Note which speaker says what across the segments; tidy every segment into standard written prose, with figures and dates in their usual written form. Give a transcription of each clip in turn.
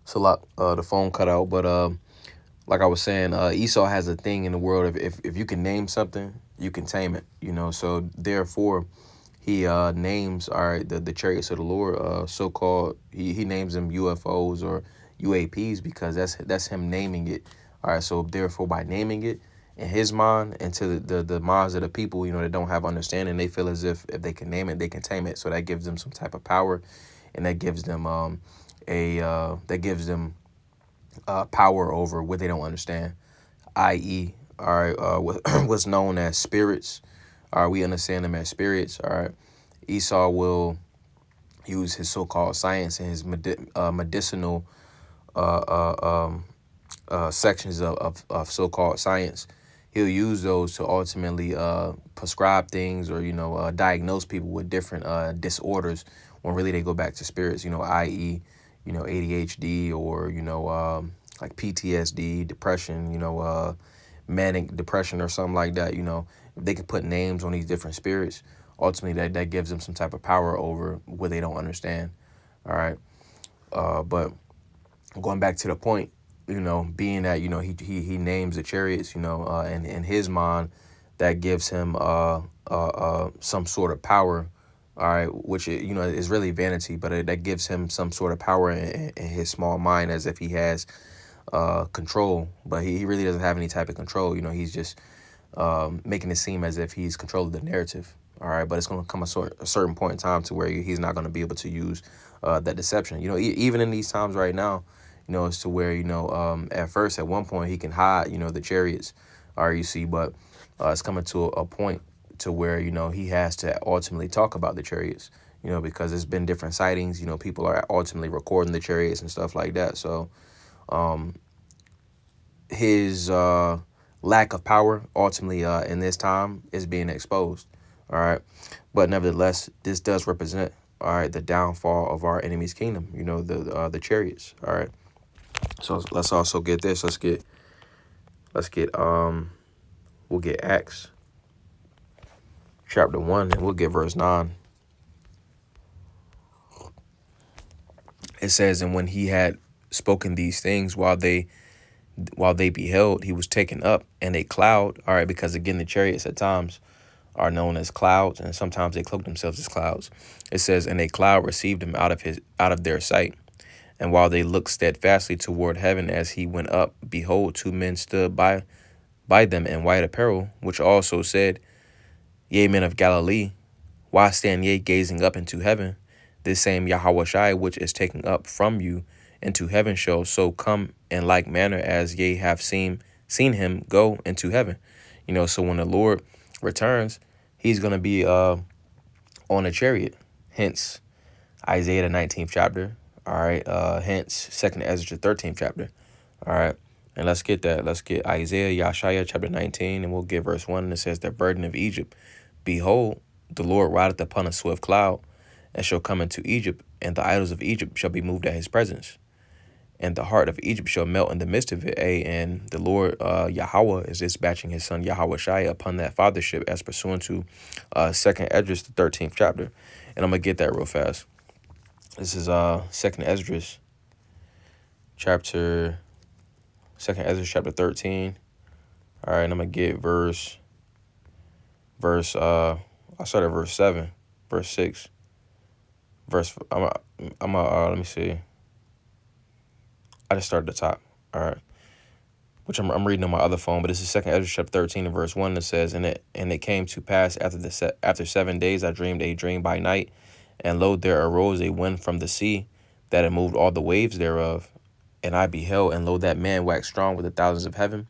Speaker 1: So like the phone cut out, but like I was saying, Esau has a thing in the world of if you can name something, you can tame it. So therefore, he names all right the chariots of the Lord, so called. He names them UFOs or UAPs because that's him naming it. All right, so therefore by naming it in his mind and to the minds of the people, that don't have understanding, they feel as if they can name it, they can tame it. So that gives them some type of power, and that gives them a that gives them power over what they don't understand, i.e., all right, what's known as spirits. All right, we understand them as spirits. All right, Esau will use his so-called science and his medicinal sections of so-called science. He'll use those to ultimately prescribe things or diagnose people with different disorders when really they go back to spirits. I.e., ADHD or like PTSD, depression. Manic depression or something like that. If they can put names on these different spirits, ultimately that gives them some type of power over what they don't understand. All right, but going back to the point, being that he names the chariots, and in his mind, that gives him some sort of power. All right, which is really vanity, but that gives him some sort of power in his small mind, as if he has control, but he really doesn't have any type of control. He's just making it seem as if he's controlling the narrative. All right, but it's going to come a certain point in time to where he's not going to be able to use that deception. Even in these times right now, it's to where at first, at one point, he can hide the chariots, RUC, but it's coming to a point to where he has to ultimately talk about the chariots. Because there's been different sightings. People are ultimately recording the chariots and stuff like that. So his lack of power ultimately in this time is being exposed. All right, but nevertheless, this does represent the downfall of our enemy's kingdom. The chariots. All right, so let's also get this. Let's get we'll get Acts chapter 1 and we'll get verse 9. It says, and when he had spoken these things, while they beheld, he was taken up in a cloud. All right, because again, the chariots at times are known as clouds, and sometimes they cloak themselves as clouds. It says, and a cloud received him out of their sight. And while they looked steadfastly toward heaven as he went up, behold, two men stood by them in white apparel, which also said, Ye men of Galilee, why stand ye gazing up into heaven? This same Yahweh which is taken up from you into heaven shall so come in like manner as ye have seen him go into heaven. So when the Lord returns, he's going to be on a chariot. Hence Isaiah the 19th chapter. All right. Hence 2nd Ezra the 13th chapter. All right. And let's get that. Let's get Isaiah, Yeshaya chapter 19, and we'll get verse 1. And it says, the burden of Egypt. Behold, the Lord rideth upon a swift cloud, and shall come into Egypt, and the idols of Egypt shall be moved at his presence. And the heart of Egypt shall melt in the midst of it. And the Lord Yahweh is dispatching his son Yahweh Shai upon that fathership as pursuant to 2nd Esdras, the 13th chapter. And I'm going to get that real fast. This is 2nd Esdras, chapter 13. All right, and I'm going to get I start at verse 7, verse 6. Let me see. I just started at the top. All right. Which I'm reading on my other phone, but this is 2nd Ezra chapter 13 and verse 1 that says, and it came to pass after 7 days I dreamed a dream by night, and lo, there arose a wind from the sea, that it moved all the waves thereof. And I beheld, and lo, that man waxed strong with the thousands of heaven.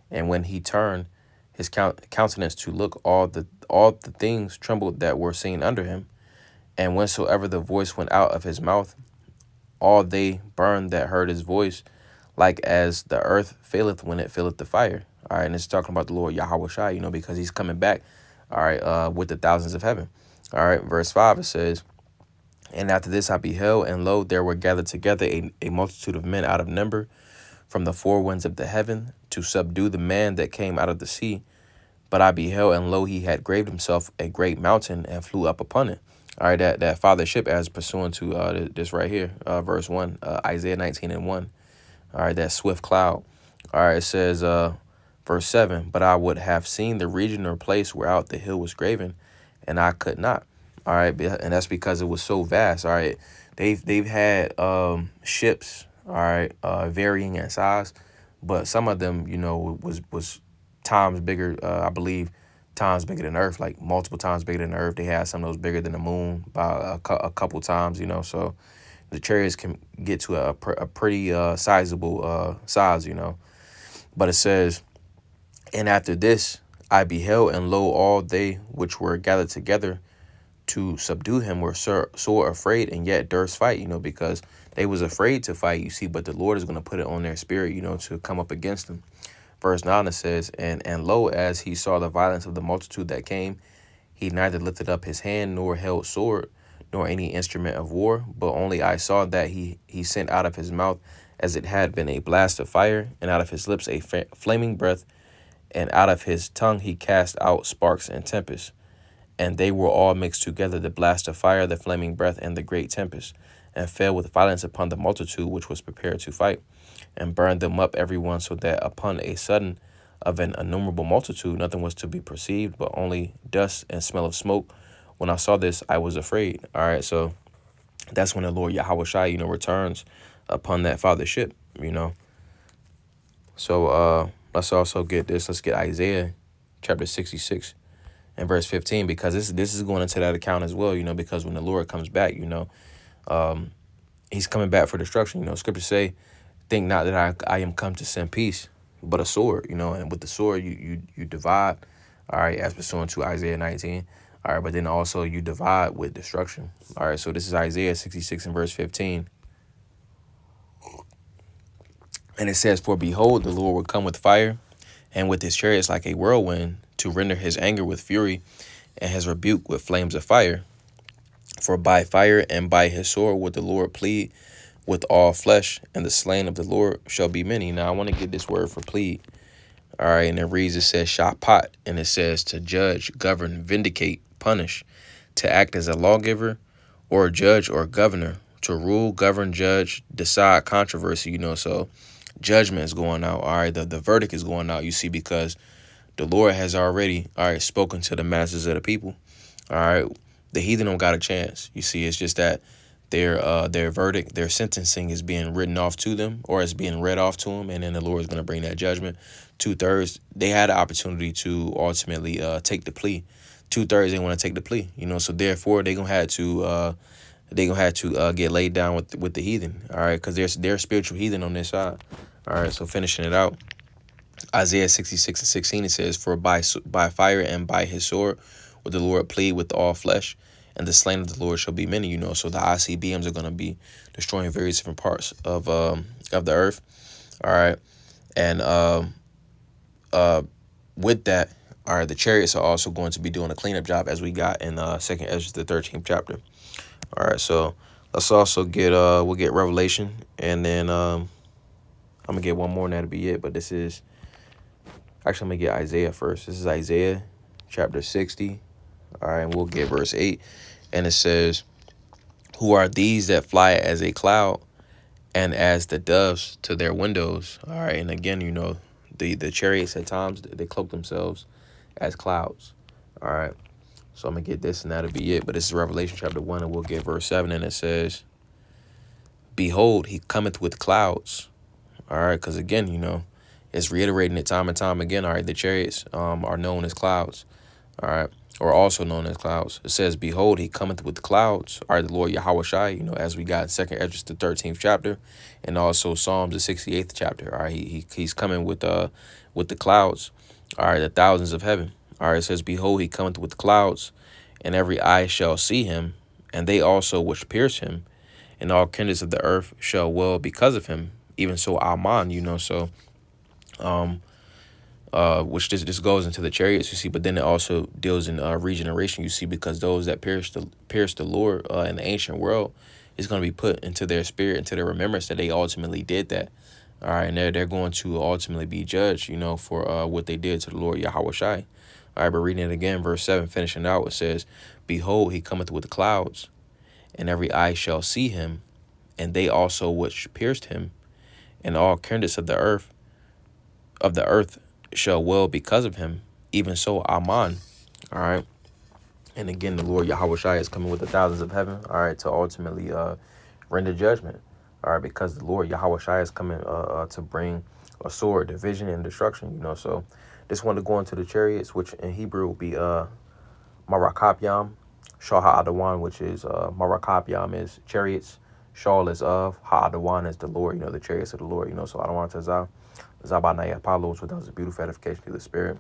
Speaker 1: And when he turned his countenance to look, all the things trembled that were seen under him. And whensoever the voice went out of his mouth, all they burned that heard his voice, like as the earth faileth when it filleth the fire. All right, and it's talking about the Lord Yahweh Shai, because he's coming back, all right, with the thousands of heaven. All right, verse 5, it says, and after this I beheld, and lo, there were gathered together a multitude of men out of number from the four winds of the heaven to subdue the man that came out of the sea. But I beheld, and lo, he had graved himself a great mountain and flew up upon it. All right, that fathership as pursuant to this right here, verse 1, Isaiah 19:1. All right, that swift cloud. All right, it says, verse 7, but I would have seen the region or place whereout the hill was graven, and I could not. All right, and that's because it was so vast. All right, they've had ships, all right, varying in size, but some of them, was times bigger. I believe times bigger than Earth, like multiple times bigger than Earth. They had some of those bigger than the moon by a couple times. So the chariots can get to a pretty sizable size. But it says, and after this I beheld, and lo, all they which were gathered together to subdue him were sore afraid, and yet durst fight, because they was afraid to fight, you see, but the Lord is going to put it on their spirit, to come up against them. Verse 9, it says, and lo, as he saw the violence of the multitude that came, he neither lifted up his hand, nor held sword, nor any instrument of war, but only I saw that he sent out of his mouth as it had been a blast of fire, and out of his lips a flaming breath, and out of his tongue he cast out sparks and tempest. And they were all mixed together, the blast of fire, the flaming breath, and the great tempest, and fell with violence upon the multitude which was prepared to fight, and burned them up every one, so that upon a sudden of an innumerable multitude nothing was to be perceived, but only dust and smell of smoke. When I saw this, I was afraid. All right, so that's when the Lord Yahweh Shai, returns upon that father ship, So let's also get this. Let's get Isaiah chapter 66 and verse 15, because this is going into that account as well, because when the Lord comes back, he's coming back for destruction. Scriptures say, think not that I am come to send peace, but a sword, and with the sword you divide, all right, as pursuant to Isaiah 19. All right, but then also you divide with destruction. All right, so this is Isaiah 66 and verse 15. And it says, for behold, the Lord will come with fire, and with his chariots like a whirlwind, to render his anger with fury, and his rebuke with flames of fire. For by fire and by his sword would the Lord plead with all flesh, and the slain of the Lord shall be many. Now I want to get this word for plead. All right, and it reads, it says shapat, and it says to judge, govern, vindicate, punish, to act as a lawgiver or judge or governor, to rule, govern, judge, decide controversy, so judgment is going out. All right, the verdict is going out, you see, because the Lord has already, all right, spoken to the masses of the people. All right, the heathen don't got a chance. You see, it's just that their verdict, their sentencing is being written off to them, or it's being read off to them, and then the Lord is going to bring that judgment. 2/3, they had the opportunity to ultimately take the plea. 2/3 they want to take the plea, so therefore they're gonna have to get laid down with the heathen. All right, because they're spiritual heathen on this side. All right, so finishing it out, Isaiah 66 and 16, it says, for by fire and by his sword will the Lord plead with all flesh, and the slain of the Lord shall be many. So the ICBMs are going to be destroying various different parts of the earth. All right, and with that, all right, the chariots are also going to be doing a cleanup job, as we got in Second Ezra, the 13th chapter. All right, so let's also get we'll get Revelation, and then I'm gonna get one more, and that'll be it. But this is actually, I'm gonna get Isaiah first. This is Isaiah chapter 60. All right, and we'll get verse 8, and it says, who are these that fly as a cloud, and as the doves to their windows? All right, and again, the chariots at times they cloak themselves as clouds. All right, so I'm gonna get this, and that'll be it. But this is Revelation chapter 1, and we'll get verse 7, and it says, behold, he cometh with clouds. All right, because again, it's reiterating it time and time again. All right, the chariots are known as clouds. All right, or also known as clouds. It says, behold, he cometh with clouds. All right, the Lord Yahweh Shai, as we got in 2nd Ezra, the 13th chapter, and also Psalms, the 68th chapter. All right, he's coming with the clouds. All right, the thousands of heaven. All right, it says, behold, he cometh with clouds, and every eye shall see him, and they also which pierce him, and all kindreds of the earth shall wail because of him. Even so, Aman, so, which this goes into the chariots, you see, but then it also deals in regeneration, you see, because those that pierce the Lord in the ancient world is going to be put into their spirit, into their remembrance that they ultimately did that. All right, and they're going to ultimately be judged, for what they did to the Lord Yahweh Shai. All right, but reading it again, verse 7, finishing out, it says, Behold, he cometh with the clouds, and every eye shall see him, and they also which pierced him, and all kindreds of the earth shall well because of him. Even so, Amen. All right. And again, the Lord Yahweh Shai is coming with the thousands of heaven, all right, to ultimately render judgment. All right, because the Lord Yahweh Shai is coming to bring a sword, division, and destruction, you know. So this one to go into the chariots, which in Hebrew will be Marakapyam, Shah Ha'adawan, which is Marakapyam is chariots, Shaul is of, Ha'adawan is the Lord, you know, the chariots of the Lord, you know. So I don't want to Zabanaya Apollos, so that was a beautiful edification of the spirit.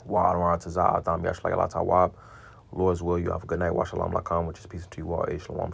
Speaker 1: Wa Adonai Tazah Adam Yashlai Allah Tawab. Lord's will, you have a good night. Wa Shalom Lakam, which is peace to you all. Shalom, shalom.